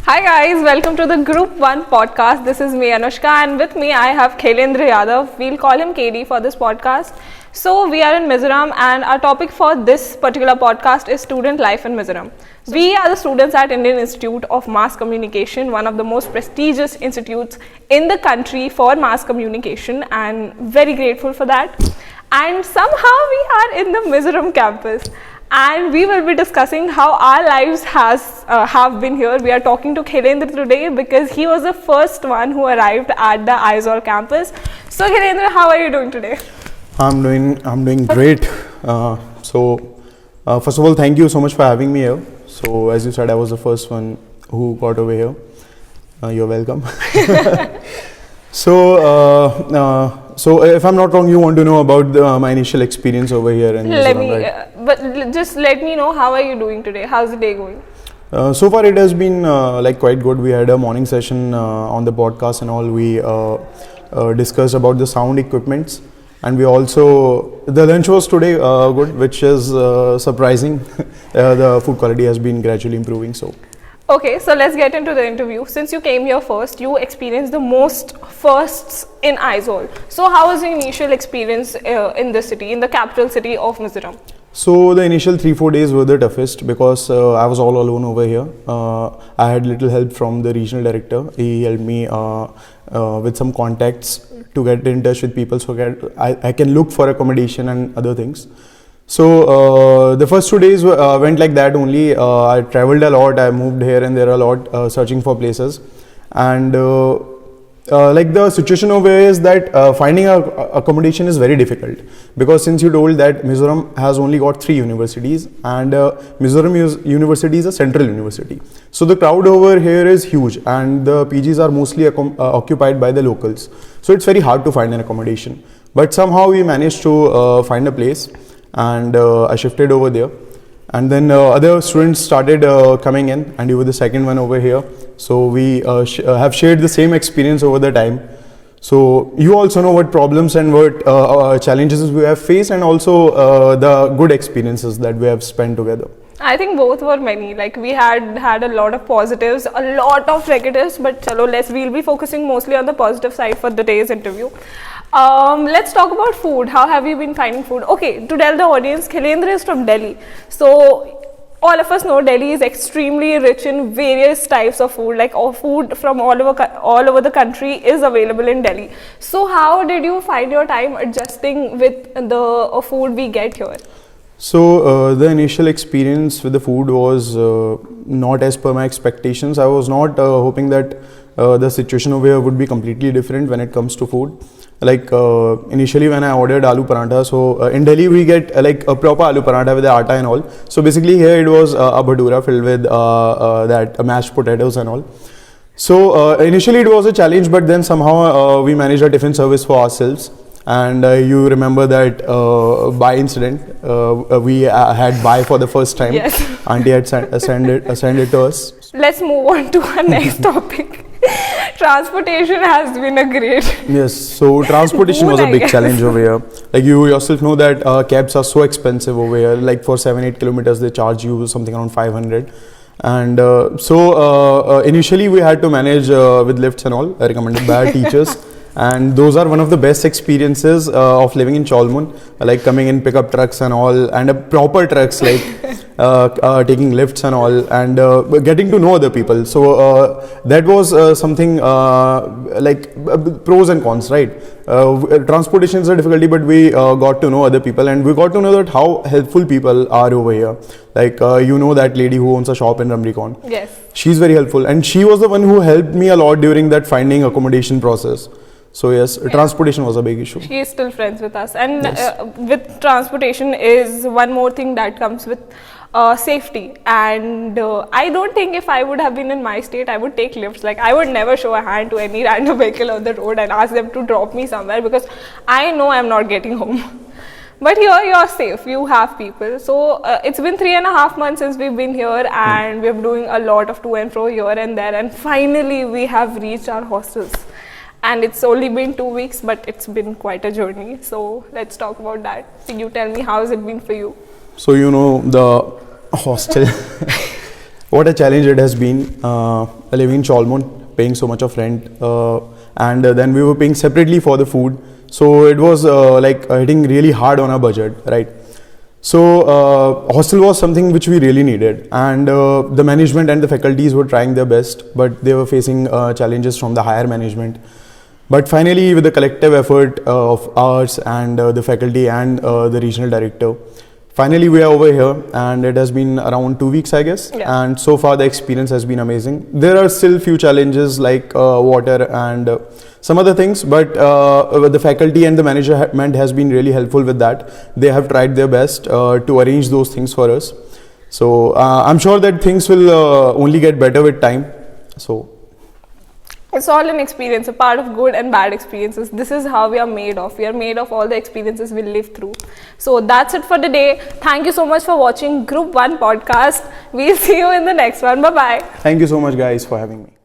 Hi guys, welcome to the Group 1 podcast. This is me Anushka and with me I have Khailendra Yadav. We'll call him KD for this podcast. So we are in Mizoram and our topic for this particular podcast is student life in Mizoram. We are the students at Indian Institute of Mass Communication, one of the most prestigious institutes in the country for mass communication, and very grateful for that. And somehow we are in the Mizoram campus. And we will be discussing how our lives have been here. We are talking to Khailendra today because he was the first one who arrived at the Aizawl campus. So Khailendra, how are you doing today? I'm doing great. First of all, thank you so much for having me here. So as you said, I was the first one who got over here. You're welcome. So if I'm not wrong, you want to know about my initial experience over here in Mizoram, right? Just let me know, how are you doing today? How's the day going? So far it has been quite good. We had a morning session on the podcast and all. We discussed about the sound equipments, and we also, the lunch was today good, which is surprising. The food quality has been gradually improving. Okay, so let's get into the interview. Since you came here first, you experienced the most firsts in Aizawl. So how was your initial experience in the city, in the capital city of Mizoram? So the initial 3-4 days were the toughest because I was all alone over here. I had little help from the regional director. He helped me with some contacts to get in touch with people so I can look for accommodation and other things. So the first 2 days went like that only. I traveled a lot. I moved here and there a lot, searching for places. And the situation over here is that finding accommodation is very difficult, because since you told that Mizoram has only got 3 universities, and Mizoram University is a central university. So the crowd over here is huge, and the PGs are mostly occupied by the locals. So it's very hard to find an accommodation. But somehow we managed to find a place. And I shifted over there, and then other students started coming in, and you were the second one over here. So we have shared the same experience over the time. So you also know what problems and what challenges we have faced, and also the good experiences that we have spent together. I think both were many. Like, we had a lot of positives, a lot of negatives, but we'll be focusing mostly on the positive side for today's interview. Let's talk about food. How have you been finding food? Okay, to tell the audience, Khailendra is from Delhi. So all of us know Delhi is extremely rich in various types of food. Like, all food from all over the country is available in Delhi. So how did you find your time adjusting with the food we get here? So the initial experience with the food was not as per my expectations. I was not hoping that the situation over here would be completely different when it comes to food. Like initially when I ordered aloo parantha, so in Delhi we get like a proper aloo parantha with the atta and all. So basically here it was a bhatura filled with that mashed potatoes and all. So initially it was a challenge, but then somehow we managed a tiffin service for ourselves. And you remember that by incident, we had buy for the first time. Yes. Auntie had sent it to us. Let's move on to our next topic. Transportation has been a great... Yes, so transportation was a big challenge over here. Like, you yourself know that cabs are so expensive over here. Like, for 7-8 kilometers, they charge you something around 500. And initially we had to manage with lifts and all, recommended by our teachers. And those are one of the best experiences of living in Cholmun, like coming in pickup trucks and all, and proper trucks, like taking lifts and all, and getting to know other people. So that was something like pros and cons, right? Transportation is a difficulty, but we got to know other people, and we got to know that how helpful people are over here. Like you know that lady who owns a shop in Ramrikon. Yes. She's very helpful, and she was the one who helped me a lot during that finding accommodation process. So yes, transportation was a big issue. She is still friends with us, and yes. With transportation is one more thing that comes with safety. And I don't think if I would have been in my state, I would take lifts. Like, I would never show a hand to any random vehicle on the road and ask them to drop me somewhere, because I know I'm not getting home. But here you're safe, you have people. So it's been 3.5 months since we've been here, and we're doing a lot of to and fro here and there, and finally we have reached our hostels. And it's only been 2 weeks, but it's been quite a journey. So let's talk about that. So you tell me, how has it been for you? So you know the hostel. What a challenge it has been, living in Chalmont, paying so much of rent, and then we were paying separately for the food. So it was hitting really hard on our budget, right? So hostel was something which we really needed, and the management and the faculties were trying their best, but they were facing challenges from the higher management. But finally, with the collective effort of ours and the faculty and the regional director, finally we are over here, and it has been around 2 weeks, I guess. Yeah. And so far the experience has been amazing. There are still few challenges like water and some other things, but the faculty and the management has been really helpful with that. They have tried their best to arrange those things for us. So I'm sure that things will only get better with time. So it's all an experience, a part of good and bad experiences. This is how we are made of. We are made of all the experiences we live through. So that's it for today. Thank you so much for watching Group 1 podcast. We'll see you in the next one. Bye-bye. thank you so much, guys, for having me.